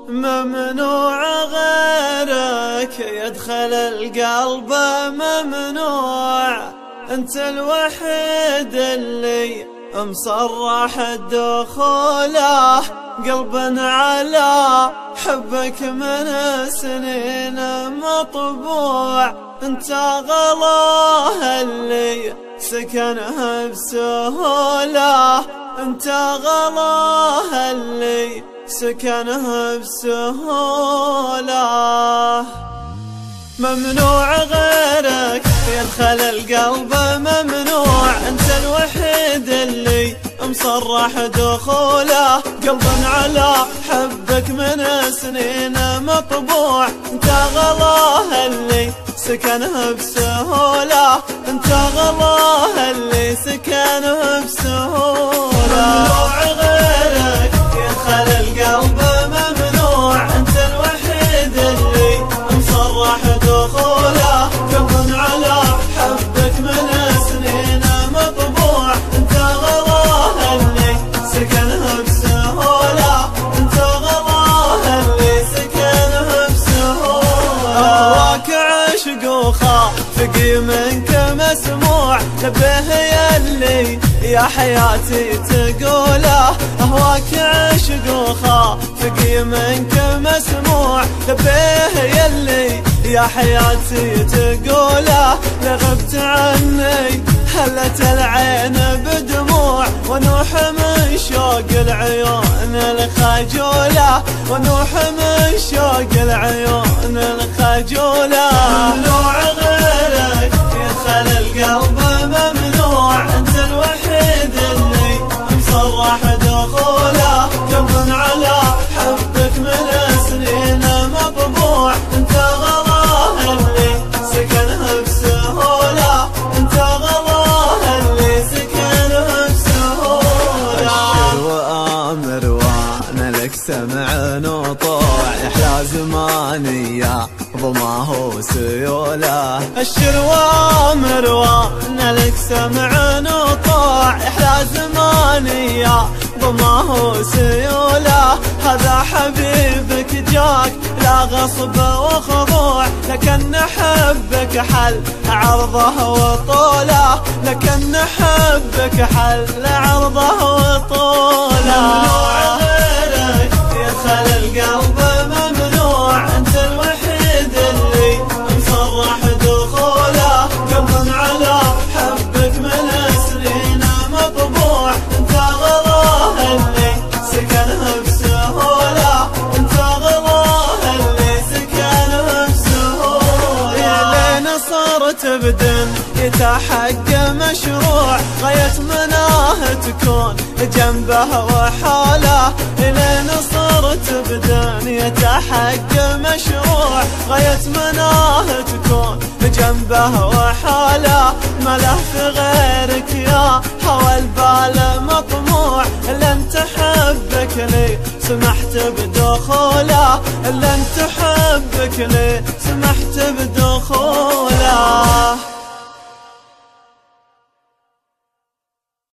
ممنوع غيرك يدخل القلب، ممنوع. انت الوحيد اللي مصرح الدخوله، قلبنا على حبك من سنين مطبوع. انت غلاه اللي سكنها بسهوله، انت غلاه اللي سكنها بسهوله. ممنوع غيرك يدخل القلب، ممنوع. انت الوحيد اللي مصرح دخوله، قلبا على حبك من سنين مطبوع. انت غلاه اللي سكنها بسهوله، انت غلاه اللي سكنها بسهوله. ممنوع غيرك يدخل القلب، ممنوع. انت الوحيد اللي مصرح دخوله، قلبا على حبك من سنين مطبوع. انت غلاه اللي سكنها بسهوله، انت غلاه اللي سكنها بسهوله. اهواك عشق وخافق منك مسموع، نبه يلي يا حياتي تقوله. اهواك عشق وخافق منك مسموع، نبه يلي يا حياتي تقوله. لغبت عني هلت العين بدموع، ونوح من شوق العيون الخجوله، ونوح من شوق العيون الخجوله. ممنوع غيرك يدخل القلب، ممنوع. انت الوحيد اللي مصرح دخوله، قلبا على حبك من سنين مطبوع. انت غلاه اللي سكنها بسهوله، انت غلاه اللي سكنها بسهوله. اشر وامر وانا لك سمع نطوع، احلى زمانية ضماه وسيوله. اشر وامر وانا لك سمع نطوع، احلى زمانية ضماه وسيوله. هذا حبيبك جاك لا غصب وخضوع، لكن حبك حل عرضه وطوله، لكن حبك حل عرضه وطوله. ممنوع غيرك يدخل القلب، ممنوع. انت الوحيد اللي مصرح دخوله، قلبا على حبك من سنين مطبوع. انت غلاه اللي سكنها بسهوله، انت غلاه اللي سكنها بسهوله. لين صرت بدن يتحق مشروع، غاية مناه تكون جنبه وحاله. لين صرت بدن يتحق مشروع، غاية مناه تكون جنبه وحاله. ما له في غيرك يا هوى البال مطموع، الا انت حبك لي سمحت بدخوله، الا انت حبك لي سمحت بدخوله.